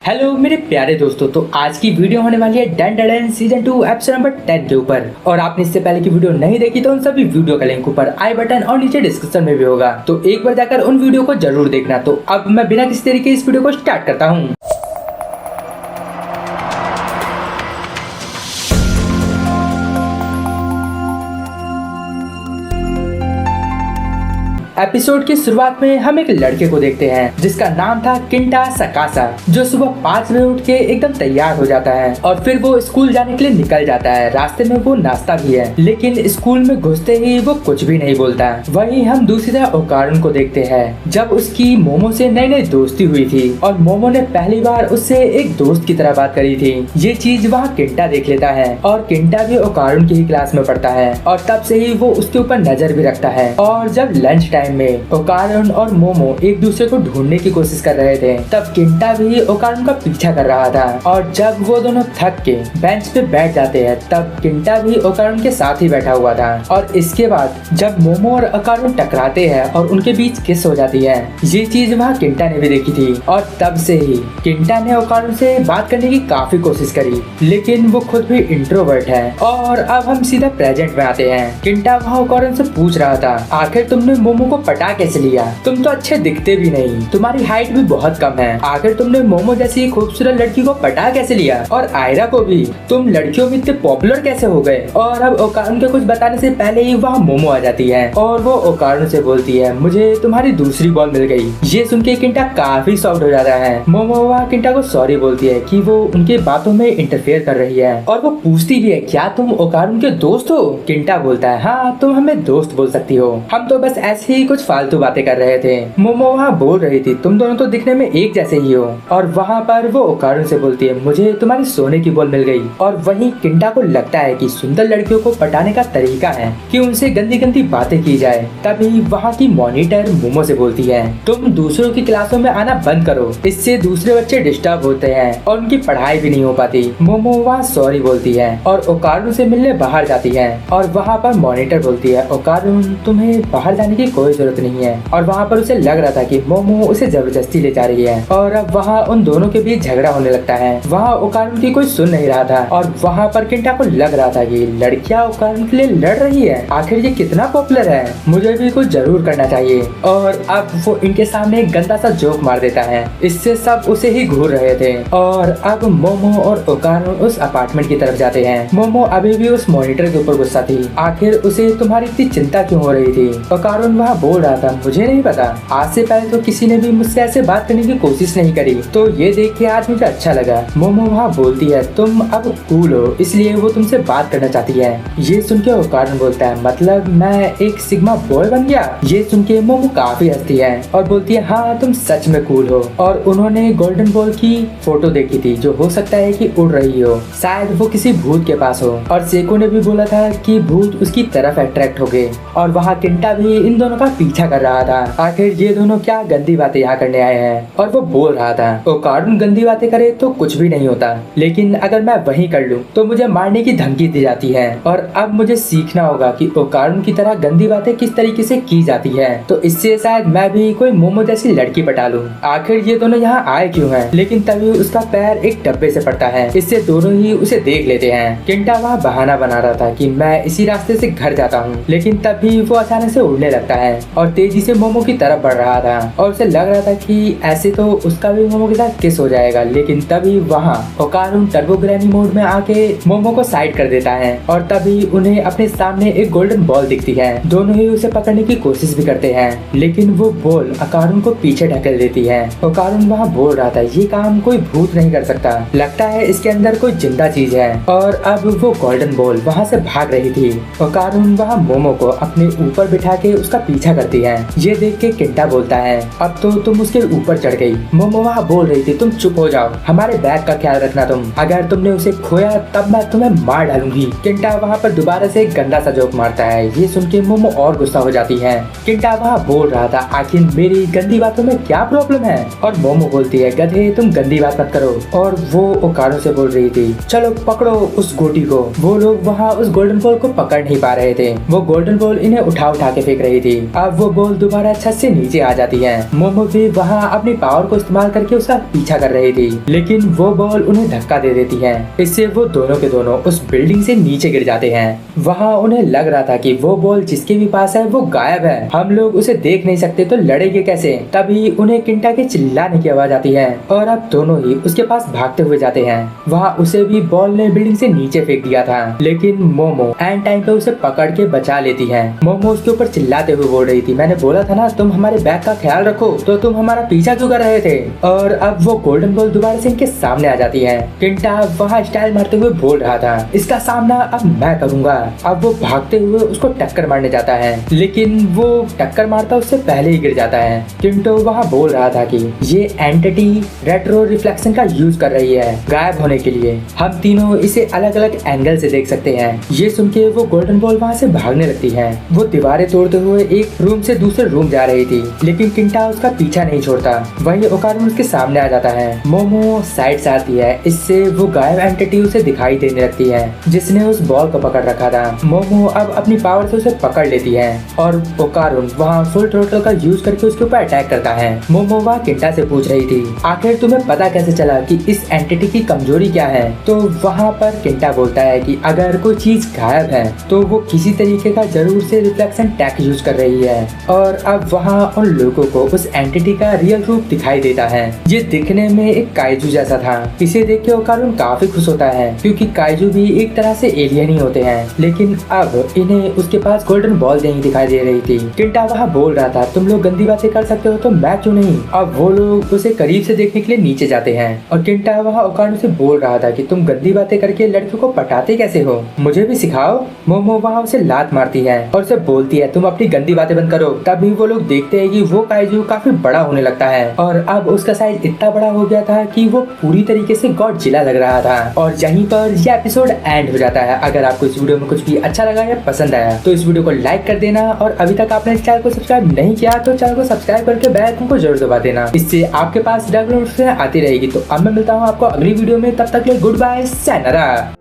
Hello मेरे प्यारे दोस्तों, तो आज की वीडियो होने वाली है done done season 2 episode number 10 के ऊपर। और आपने इससे पहले की वीडियो नहीं देखी तो उन सभी वीडियो का लिंक ऊपर आई बटन और नीचे डिस्क्रिप्शन में भी होगा, तो एक बार जाकर उन वीडियो को जरूर देखना। तो अब मैं बिना किसी तरीके इस वीडियो को स्टार्ट करता हूँ। एपिसोड की शुरुआत में हम एक लड़के को देखते हैं जिसका नाम था किंटा सकासा, जो सुबह 5 बजे उठ के एकदम तैयार हो जाता है और फिर वो स्कूल जाने के लिए निकल जाता है। रास्ते में वो नाश्ता भी है, लेकिन स्कूल में घुसते ही वो कुछ भी नहीं बोलता। वहीं हम दूसरी तरह ओकारुन को देखते हैं जब उसकी मोमो से नई नई दोस्ती हुई थी और मोमो ने पहली बार उससे एक दोस्त की तरह बात करी थी। ये चीज वहाँ किंटा देख लेता है और किंटा भी ओकारुन की ही क्लास में पढ़ता है और तब से ही वो उसके ऊपर नजर भी रखता है। और जब लंच टाइम में ओकारुन और मोमो एक दूसरे को ढूंढने की कोशिश कर रहे थे, तब किंटा भी ओकारुन का पीछा कर रहा था। और जब वो दोनों थक के बेंच पे बैठ जाते हैं, तब किंटा भी ओकारुन के साथ ही बैठा हुआ था। और इसके बाद जब मोमो और ओकारुन टकराते हैं और उनके बीच किस हो जाती है, ये चीज वहाँ किंटा ने भी देखी थी। और तब से ही किंटा ने ओकारुन से बात करने की काफी कोशिश करी, लेकिन वो खुद भी इंट्रोवर्ट है। और अब हम सीधा प्रेजेंट में आते हैं। किंटा वहाँ ओकारुन से पूछ रहा था, आखिर तुमने मोमो को पटा कैसे लिया? तुम तो अच्छे दिखते भी नहीं, तुम्हारी हाइट भी बहुत कम है। आखिर तुमने मोमो जैसी खूबसूरत लड़की को पटा कैसे लिया? और आयरा को भी? तुम लड़कियों में इतने पॉपुलर कैसे हो गए? और अब ओकारुन के कुछ बताने से पहले ही वहाँ मोमो आ जाती है और वो ओकारुन से बोलती है, मुझे तुम्हारी दूसरी बॉल मिल गई। ये सुन के किंटा काफी सॉफ्ट हो जाता है। मोमो वहाँ किंटा को सॉरी बोलती है कि वो उनके बातों में इंटरफेयर कर रही है और वो पूछती भी है, क्या तुम ओकारुन के दोस्त हो? किंटा बोलता है, हाँ तुम हमें दोस्त बोल सकती हो, हम तो बस ऐसे ही कुछ फालतू बातें कर रहे थे। मोमो वहाँ बोल रही थी, तुम दोनों तो दिखने में एक जैसे ही हो। और वहाँ पर वो ओकारुन से बोलती है, मुझे तुम्हारी सोने की बॉल मिल गई। और वहीं किंटा को लगता है कि सुंदर लड़कियों को पटाने का तरीका है कि उनसे गंदी गंदी बातें की जाए। तभी वहाँ की मॉनिटर मोमो से बोलती है, तुम दूसरों की क्लासों में आना बंद करो, इससे दूसरे बच्चे डिस्टर्ब होते हैं और उनकी पढ़ाई भी नहीं हो पाती। मोमो वहाँ सॉरी बोलती है और ओकारुन से मिलने बाहर जाती है। और वहाँ पर मॉनिटर बोलती है, ओकारुन तुम्हें बाहर जाने की कोई जरूरत नहीं है। और वहाँ पर उसे लग रहा था कि मोमो उसे जबरदस्ती ले जा रही है। और अब वहाँ उन दोनों के बीच झगड़ा होने लगता है। वहाँ ओकारुन की कोई सुन नहीं रहा था और वहाँ पर किंटा को लग रहा था कि लड़कियाँ ओकारुन के लिए लड़ रही है, आखिर ये कितना पॉपुलर है, मुझे भी कुछ जरूर करना चाहिए। और अब वो इनके सामने एक गंदा सा जोक मार देता है, इससे सब उसे ही घूर रहे थे। और अब मोमो और ओकारुन उस अपार्टमेंट की तरफ जाते हैं। मोमो अभी भी उस मॉनिटर के ऊपर गुस्सा थी, आखिर उसे तुम्हारी इतनी चिंता क्यों हो रही थी? ओकारुन वहाँ बोल रहा था, मुझे नहीं पता, आज से पहले तो किसी ने भी मुझसे ऐसे बात करने की कोशिश नहीं करी, तो ये देख के आज मुझे अच्छा लगा। मोमो वहाँ बोलती है, तुम अब कूल हो इसलिए वो तुमसे बात करना चाहती है। ये सुन के ओकारुन बोलता है, मतलब मैं एक सिग्मा बॉय बन गया? ये सुन के मोमो काफी हंसती है और बोलती है, हाँ तुम सच में कूल हो। और उन्होंने गोल्डन बॉल की फोटो देखी थी जो हो सकता है कि उड़ रही हो, शायद वो किसी भूत के पास हो। और सेको ने भी बोला था कि भूत उसकी तरफ अट्रैक्ट हो गए। और वहाँ किंटा भी इन दोनों का पीछा कर रहा था, आखिर ये दोनों क्या गंदी बातें यहाँ करने आए हैं। और वो बोल रहा था, ओकारुन गंदी बातें करे तो कुछ भी नहीं होता, लेकिन अगर मैं वही कर लूँ तो मुझे मारने की धमकी दी जाती है। और अब मुझे सीखना होगा कि ओकारुन की तरह गंदी बातें किस तरीके से की जाती है, तो इससे शायद मैं भी कोई मोमो जैसी लड़की पटा लूँ। आखिर ये दोनों यहाँ आए क्यों हैं? लेकिन तभी उसका पैर एक डब्बे से पड़ता है, इससे दोनों ही उसे देख लेते हैं। किंटा वहाँ बहाना बना रहा था कि मैं इसी रास्ते से घर जाता हूँ, लेकिन तभी वो अचानक से उड़ने लगता है और तेजी से मोमो की तरफ बढ़ रहा था। और उसे लग रहा था कि ऐसे तो उसका भी मोमो के साथ किस हो जाएगा, लेकिन तभी वहाँ ओकारुन टर्बो ग्रैनी मोड में आके मोमो को साइड कर देता है। और तभी उन्हें अपने सामने एक गोल्डन बॉल दिखती है। दोनों ही उसे पकड़ने की कोशिश भी करते हैं, लेकिन वो बॉल ओकारुन को पीछे ढकेल देती है। ओकारुन वहाँ बोल रहा था, ये काम कोई भूत नहीं कर सकता, लगता है इसके अंदर कोई जिंदा चीज है। और अब वो गोल्डन बॉल वहाँ से भाग रही थी। ओकारुन वहाँ मोमो को अपने ऊपर बिठा के उसका पीछा करती है। ये देख के किंटा बोलता है, अब तो तुम उसके ऊपर चढ़ गई। मोमो वहाँ बोल रही थी, तुम चुप हो जाओ, हमारे बैग का ख्याल रखना तुम, अगर तुमने उसे खोया तब मैं तुम्हें मार डालूंगी। किंटा वहाँ पर दोबारा से एक गंदा सा जोक मारता है। ये सुन के मोमो और गुस्सा हो जाती है। किंटा वहाँ बोल रहा था, आखिर मेरी गंदी बातों में क्या प्रॉब्लम है? और मोमो बोलती है, गधे तुम गंदी बात मत करो। और वो ओकारुन से बोल रही थी, चलो पकड़ो उस गोटी को। वो लोग वहाँ उस गोल्डन बॉल को पकड़ नहीं पा रहे थे, वो गोल्डन बॉल इन्हें उठा उठा के फेंक रही थी। अब वो बॉल दोबारा छत से नीचे आ जाती है। मोमो भी वहाँ अपनी पावर को इस्तेमाल करके उसका पीछा कर रही थी, लेकिन वो बॉल उन्हें धक्का दे देती है। इससे वो दोनों के दोनों उस बिल्डिंग से नीचे गिर जाते हैं। वहाँ उन्हें लग रहा था कि वो बॉल जिसके भी पास है वो गायब है, हम लोग उसे देख नहीं सकते तो लड़ेंगे कैसे। तभी उन्हें किंटा के चिल्लाने की आवाज आती है और अब दोनों ही उसके पास भागते हुए जाते हैं। वहाँ उसे भी बॉल ने बिल्डिंग से नीचे फेंक दिया था, लेकिन मोमो एंड टाइम पे उसे पकड़ के बचा लेती है। मोमो उसके ऊपर चिल्लाते हुए बोल रही थी, मैंने बोला था ना तुम हमारे बैग का ख्याल रखो, तो तुम हमारा पीछा क्यों कर रहे थे। और अब वो गोल्डन बॉल दोबारा से इनके सामने आ जाती है। किंटा वहाँ स्टाइल मारते हुए बोल रहा था, इसका सामना अब मैं करूंगा। अब वो भागते हुए उसको टक्कर मारने जाता है, लेकिन वो टक्कर मारता उससे पहले ही गिर जाता है। किंटो वहाँ बोल रहा था कि ये एंटिटी रेट्रो रिफ्लेक्शन का यूज कर रही है गायब होने के लिए, हम तीनों इसे अलग अलग एंगल से देख सकते हैं। ये सुन के वो गोल्डन बॉल वहाँ से भागने लगती है। वो दीवारें तोड़ते हुए एक रूम से दूसरे रूम जा रही थी, लेकिन किंटा उसका पीछा नहीं छोड़ता। वहीं ओकारुन उसके सामने आ जाता है। मोमो साइड से आती है, इससे वो गायब एंटिटी उसे दिखाई देने लगती है जिसने उस बॉल को पकड़ रखा था। मोमो अब अपनी पावर से उसे पकड़ लेती है और ओकारुन वहाँ फुल थ्रोटल का यूज करके उसके ऊपर अटैक करता है। मोमो वहाँ किंटा से पूछ रही थी, आखिर तुम्हें पता कैसे चला कि इस एंटिटी की कमजोरी क्या है। तो वहाँ पर किंटा बोलता है कि अगर कोई चीज गायब है तो वो किसी तरीके का जरूर से रिफ्लेक्शन टैक यूज कर रही है। और अब वहाँ उन लोगों को उस एंटिटी का रियल रूप दिखाई देता है। ये दिखने में एक काइजू जैसा था। इसे देख के ओकारुन काफी खुश होता है, क्योंकि काइजू भी एक तरह से एलियन ही होते हैं। लेकिन अब इन्हें उसके पास गोल्डन बॉल नहीं दिखाई दे रही थी। किंटा वहाँ बोल रहा था, तुम लोग गंदी बातें कर सकते हो तो मैं क्यों नहीं। अब वो लोग उसे करीब से देखने के लिए नीचे जाते हैं और किंटा वहाँ ओकारुन से बोल रहा था कि तुम गंदी बातें करके लड़कियों को पटाते कैसे हो, मुझे भी सिखाओ। मोमो वहाँ उसे लात मारती है और उसे बोलती है, तुम अपनी गंदी बातें बंद करो। तभी वो लोग देखते हैं कि वो काइजू काफी बड़ा होने लगता है और अब उसका साइज इतना बड़ा हो गया था कि वो पूरी तरीके से गॉडजिला लग रहा था। और यहीं पर यह एपिसोड एंड हो जाता है। अगर आपको इस वीडियो में कुछ भी अच्छा लगा या पसंद आया तो इस वीडियो को लाइक कर देना, और अभी तक आपने इस चैनल को सब्सक्राइब नहीं किया तो चैनल को सब्सक्राइब करके बेल आइकन को जरूर दबा देना, इससे आपके पास रेगुलर नोटिफिकेशन आती रहेगी। तो अब मैं मिलता हूँ आपको अगली वीडियो में, तब तक के लिए गुड बाय, sayonara।